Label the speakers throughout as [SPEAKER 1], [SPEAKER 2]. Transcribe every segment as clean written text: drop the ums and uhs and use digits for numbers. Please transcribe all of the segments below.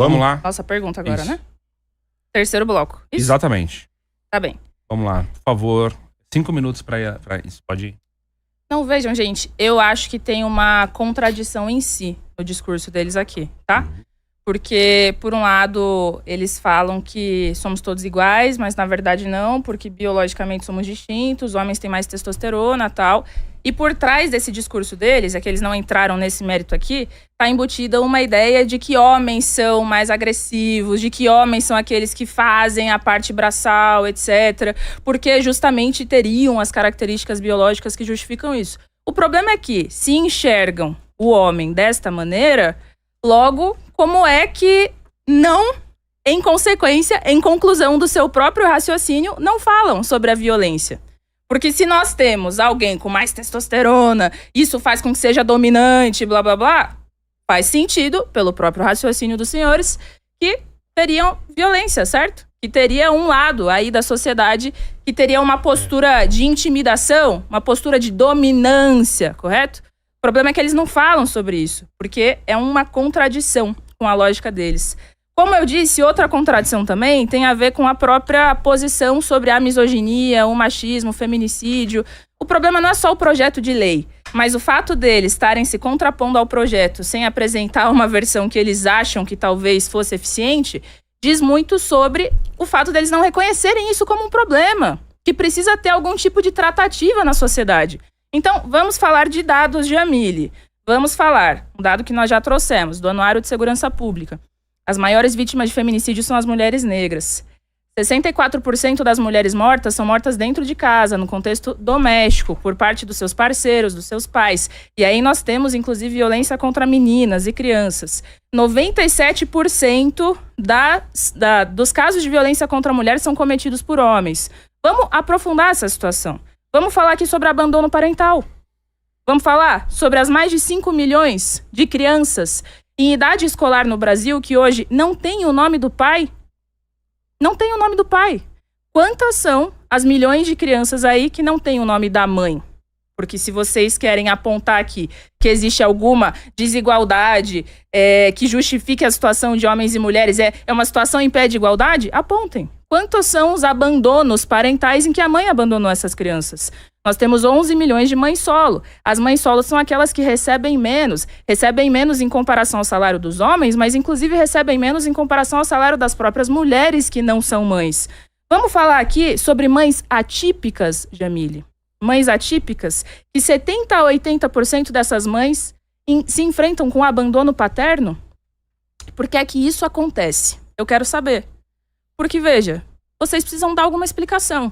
[SPEAKER 1] Vamos lá?
[SPEAKER 2] Nossa pergunta agora,
[SPEAKER 1] Isso.
[SPEAKER 2] né? Terceiro bloco. Isso?
[SPEAKER 1] Exatamente.
[SPEAKER 2] Tá bem.
[SPEAKER 1] Vamos lá, por favor. 5 minutos pra isso. Pode ir.
[SPEAKER 2] Não, vejam, gente, eu acho que tem uma contradição em si no discurso deles aqui, tá? Porque, por um lado, eles falam que somos todos iguais, mas na verdade não, porque biologicamente somos distintos, homens têm mais testosterona e tal. E por trás desse discurso deles, é que eles não entraram nesse mérito aqui, tá embutida uma ideia de que homens são mais agressivos, de que homens são aqueles que fazem a parte braçal, etc. Porque justamente teriam as características biológicas que justificam isso. O problema é que, se enxergam o homem desta maneira, logo, como é que não, em consequência, em conclusão do seu próprio raciocínio, não falam sobre a violência? Porque se nós temos alguém com mais testosterona, isso faz com que seja dominante, blá, blá, blá, faz sentido, pelo próprio raciocínio dos senhores, que teriam violência, certo? Que teria um lado aí da sociedade que teria uma postura de intimidação, uma postura de dominância, correto? O problema é que eles não falam sobre isso, porque é uma contradição com a lógica deles. Como eu disse, outra contradição também tem a ver com a própria posição sobre a misoginia, o machismo, o feminicídio. O problema não é só o projeto de lei, mas o fato deles estarem se contrapondo ao projeto sem apresentar uma versão que eles acham que talvez fosse eficiente, diz muito sobre o fato deles não reconhecerem isso como um problema, que precisa ter algum tipo de tratativa na sociedade. Então, vamos falar de dados de Jamile. Vamos falar, um dado que nós já trouxemos, do Anuário de Segurança Pública. As maiores vítimas de feminicídio são as mulheres negras. 64% das mulheres mortas são mortas dentro de casa, no contexto doméstico, por parte dos seus parceiros, dos seus pais. E aí nós temos, inclusive, violência contra meninas e crianças. 97% dos casos de violência contra a mulher são cometidos por homens. Vamos aprofundar essa situação. Vamos falar aqui sobre abandono parental. Vamos falar sobre as mais de 5 milhões de crianças em idade escolar no Brasil que hoje não tem o nome do pai? Não tem o nome do pai. Quantas são as milhões de crianças aí que não tem o nome da mãe? Porque se vocês querem apontar aqui que existe alguma desigualdade que justifique a situação de homens e mulheres, é uma situação em pé de igualdade, apontem. Quantos são os abandonos parentais em que a mãe abandonou essas crianças? Nós temos 11 milhões de mães solo. As mães solo são aquelas que recebem menos em comparação ao salário dos homens, mas inclusive recebem menos em comparação ao salário das próprias mulheres que não são mães. Vamos falar aqui sobre mães atípicas, Jamile. Mães atípicas, que 70% a 80% dessas mães se enfrentam com abandono paterno? Por que é que isso acontece? Eu quero saber. Porque, veja, vocês precisam dar alguma explicação.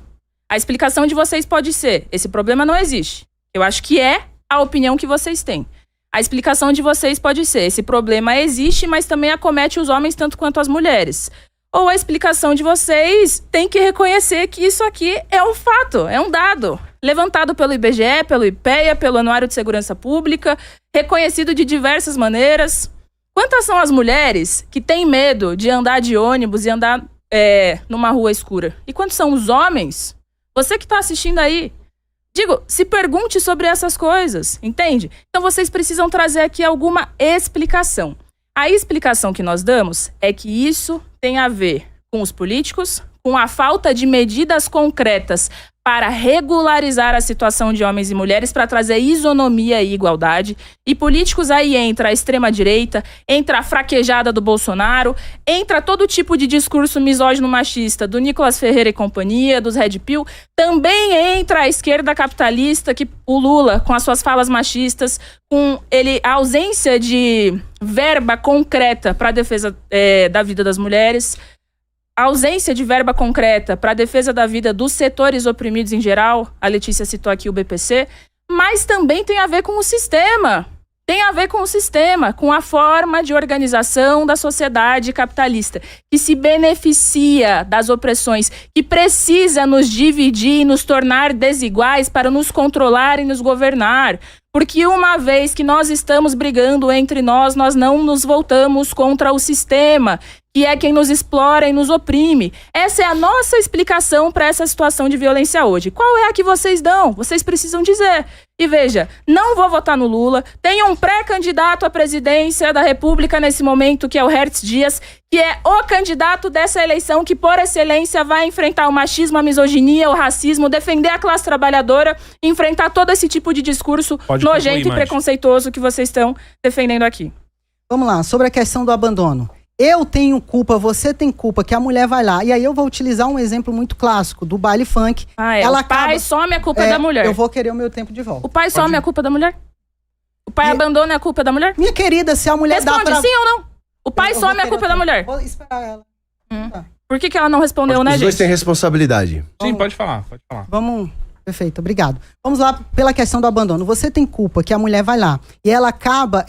[SPEAKER 2] A explicação de vocês pode ser: esse problema não existe. Eu acho que é a opinião que vocês têm. A explicação de vocês pode ser: esse problema existe, mas também acomete os homens tanto quanto as mulheres. Ou a explicação de vocês tem que reconhecer que isso aqui é um fato, é um dado, levantado pelo IBGE, pelo IPEA, pelo Anuário de Segurança Pública, reconhecido de diversas maneiras. Quantas são as mulheres que têm medo de andar de ônibus e andar numa rua escura? E quantos são os homens? Você que está assistindo aí, digo, se pergunte sobre essas coisas, entende? Então vocês precisam trazer aqui alguma explicação. A explicação que nós damos é que isso tem a ver com os políticos, com a falta de medidas concretas para regularizar a situação de homens e mulheres, para trazer isonomia e igualdade. E políticos aí entra a extrema-direita, entra a fraquejada do Bolsonaro, entra todo tipo de discurso misógino machista do Nicolas Ferreira e companhia, dos Red Pill. Também entra a esquerda capitalista, que o Lula, com as suas falas machistas, com a ausência de verba concreta para a defesa da vida das mulheres, a ausência de verba concreta para a defesa da vida dos setores oprimidos em geral. A Letícia citou aqui o BPC, mas também tem a ver com o sistema. Tem a ver com o sistema, com a forma de organização da sociedade capitalista, que se beneficia das opressões, que precisa nos dividir e nos tornar desiguais para nos controlar e nos governar. Porque uma vez que nós estamos brigando entre nós não nos voltamos contra o sistema, que é quem nos explora e nos oprime. Essa é a nossa explicação para essa situação de violência hoje. Qual é a que vocês dão? Vocês precisam dizer. E veja, não vou votar no Lula. Tem um pré-candidato à presidência da República nesse momento, que é o Hertz Dias, que é o candidato dessa eleição que, por excelência, vai enfrentar o machismo, a misoginia, o racismo, defender a classe trabalhadora, enfrentar todo esse tipo de discurso nojento e preconceituoso que vocês estão defendendo aqui.
[SPEAKER 3] Vamos lá, sobre a questão do abandono. Eu tenho culpa, você tem culpa, que a mulher vai lá. E aí eu vou utilizar um exemplo muito clássico do baile funk.
[SPEAKER 2] O pai some a culpa da mulher.
[SPEAKER 3] Eu vou querer o meu tempo de volta.
[SPEAKER 2] O pai some a culpa da mulher? O pai abandona a culpa da mulher?
[SPEAKER 3] Minha querida, se a mulher
[SPEAKER 2] dá pra... sim ou não? O pai some a culpa da mulher?
[SPEAKER 3] Vou esperar ela. Tá.
[SPEAKER 2] Por que ela não respondeu, né, gente?
[SPEAKER 4] Os dois têm responsabilidade.
[SPEAKER 1] Sim, pode falar.
[SPEAKER 3] Vamos... Perfeito, obrigado. Vamos lá pela questão do abandono. Você tem culpa que a mulher vai lá e ela acaba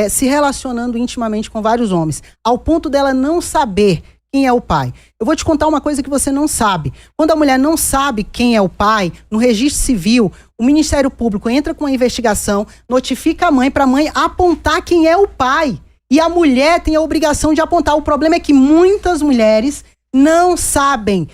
[SPEAKER 3] se relacionando intimamente com vários homens, ao ponto dela não saber quem é o pai. Eu vou te contar uma coisa que você não sabe. Quando a mulher não sabe quem é o pai, no registro civil, o Ministério Público entra com uma investigação, notifica a mãe para a mãe apontar quem é o pai. E a mulher tem a obrigação de apontar. O problema é que muitas mulheres não sabem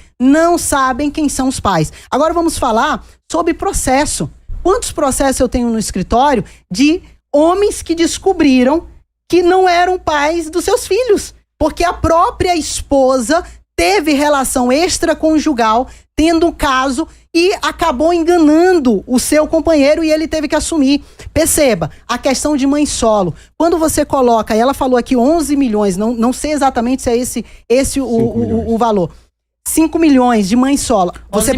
[SPEAKER 3] quem são os pais. Agora vamos falar sobre processo. Quantos processos eu tenho no escritório de homens que descobriram que não eram pais dos seus filhos? Porque a própria esposa teve relação extraconjugal, tendo um caso, e acabou enganando o seu companheiro e ele teve que assumir. Perceba, a questão de mãe solo. Quando você coloca, e ela falou aqui 11 milhões, não sei exatamente se é esse o valor. 5 milhões de mãe solo. Você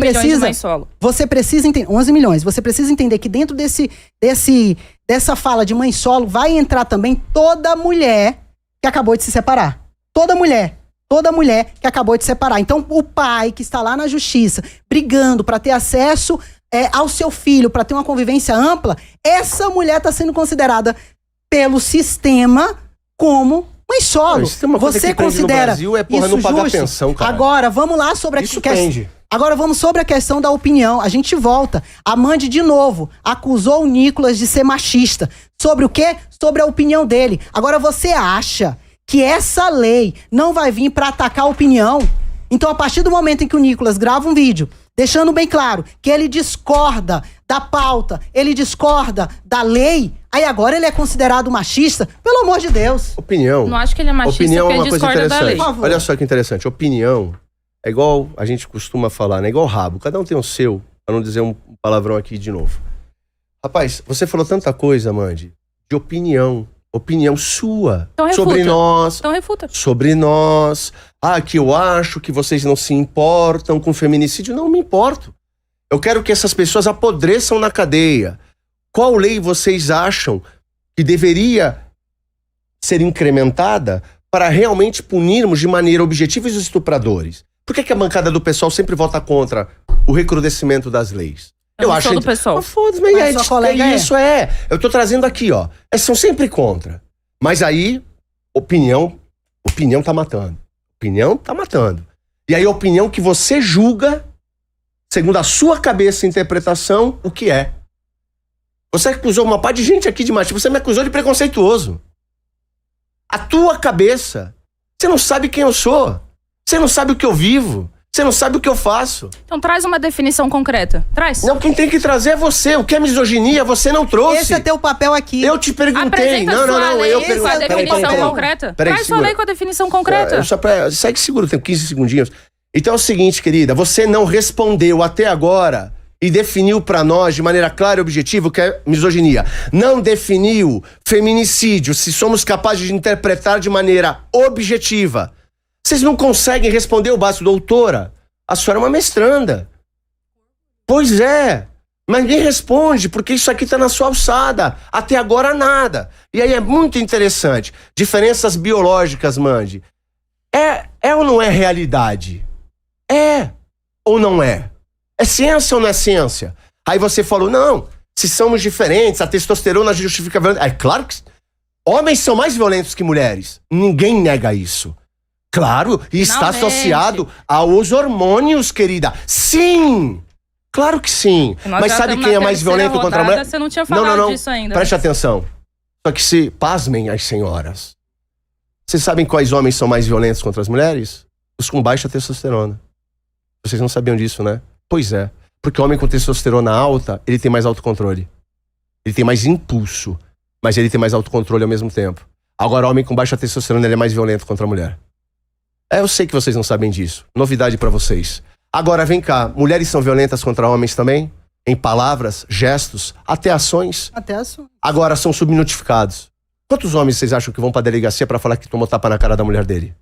[SPEAKER 3] precisa entender 11 milhões. Você precisa entender que dentro dessa fala de mãe solo vai entrar também toda mulher que acabou de se separar. Toda mulher que acabou de separar. Então, o pai que está lá na justiça, brigando para ter acesso ao seu filho, para ter uma convivência ampla, essa mulher está sendo considerada pelo sistema como mãe solo. Você considera
[SPEAKER 4] no Brasil não pagar pensão, cara.
[SPEAKER 3] Agora, vamos lá sobre Agora vamos sobre a questão da opinião. A gente volta. A Mandy, de novo, acusou o Nicolas de ser machista. Sobre o quê? Sobre a opinião dele. Agora, você acha que essa lei não vai vir para atacar a opinião? Então, a partir do momento em que o Nicolas grava um vídeo, deixando bem claro que ele discorda da pauta, ele discorda da lei, aí agora ele é considerado machista? Pelo amor de Deus.
[SPEAKER 4] Opinião.
[SPEAKER 2] Não acho que ele é machista
[SPEAKER 4] opinião
[SPEAKER 2] porque ele discorda da lei.
[SPEAKER 4] Olha só que interessante. Opinião é igual a gente costuma falar, né? Igual rabo. Cada um tem o seu, para não dizer um palavrão aqui de novo. Rapaz, você falou tanta coisa, Mandy, de opinião. Opinião sua.
[SPEAKER 2] Então refuta.
[SPEAKER 4] Sobre nós.
[SPEAKER 2] Então refuta.
[SPEAKER 4] Sobre nós. Que eu acho que vocês não se importam com feminicídio. Não me importo. Eu quero que essas pessoas apodreçam na cadeia. Qual lei vocês acham que deveria ser incrementada para realmente punirmos de maneira objetiva os estupradores? Por que a bancada do pessoal sempre vota contra o recrudescimento das leis?
[SPEAKER 2] Eu acho do pessoal.
[SPEAKER 4] Foda-se, mas sua colega isso é. Eu tô trazendo aqui, ó. Eles são sempre contra. Mas aí, opinião tá matando. Opinião tá matando. E aí, a opinião que você julga, segundo a sua cabeça e interpretação, o que é. Você acusou uma par de gente aqui de machismo, você me acusou de preconceituoso. A tua cabeça, você não sabe quem eu sou. Você não sabe o que eu vivo. Você não sabe o que eu faço.
[SPEAKER 2] Então traz uma definição concreta. Traz.
[SPEAKER 4] Não, quem tem que trazer é você. O que é misoginia, você não trouxe.
[SPEAKER 3] Esse é teu papel aqui.
[SPEAKER 4] Eu te perguntei.
[SPEAKER 2] Apresenta
[SPEAKER 4] Não,
[SPEAKER 2] lei
[SPEAKER 4] eu
[SPEAKER 2] com a definição concreta. Traz sua lei com a definição concreta.
[SPEAKER 4] Segue seguro, tem 15 segundinhos. Então é o seguinte, querida, você não respondeu até agora e definiu pra nós de maneira clara e objetiva o que é misoginia. Não definiu feminicídio, se somos capazes de interpretar de maneira objetiva. Vocês não conseguem responder o básico, doutora. A senhora é uma mestranda. Pois é. Mas ninguém responde, porque isso aqui tá na sua alçada. Até agora, nada. E aí é muito interessante. Diferenças biológicas, Mandy. É ou não é realidade? É ou não é? É ciência ou não é ciência? Aí você falou, não, se somos diferentes, a testosterona justifica a violência. É claro que homens são mais violentos que mulheres. Ninguém nega isso. Claro, e está associado aos hormônios, querida. Sim! Claro que sim.
[SPEAKER 2] Nós
[SPEAKER 4] Mas
[SPEAKER 2] já
[SPEAKER 4] sabe
[SPEAKER 2] estamos
[SPEAKER 4] quem é
[SPEAKER 2] na
[SPEAKER 4] mais
[SPEAKER 2] terceira
[SPEAKER 4] violento contra a
[SPEAKER 2] rodada,
[SPEAKER 4] mulher?
[SPEAKER 2] Você não tinha falado disso ainda.
[SPEAKER 4] Preste atenção. Só que se pasmem as senhoras. Vocês sabem quais homens são mais violentos contra as mulheres? Os com baixa testosterona. Vocês não sabiam disso, né? Pois é. Porque o homem com testosterona alta, ele tem mais autocontrole. Ele tem mais impulso. Mas ele tem mais autocontrole ao mesmo tempo. Agora, o homem com baixa testosterona, ele é mais violento contra a mulher. Eu sei que vocês não sabem disso. Novidade pra vocês. Agora, vem cá. Mulheres são violentas contra homens também? Em palavras, gestos, até ações.
[SPEAKER 3] Até ações.
[SPEAKER 4] Agora, são subnotificados. Quantos homens vocês acham que vão pra delegacia pra falar que tomou tapa na cara da mulher dele?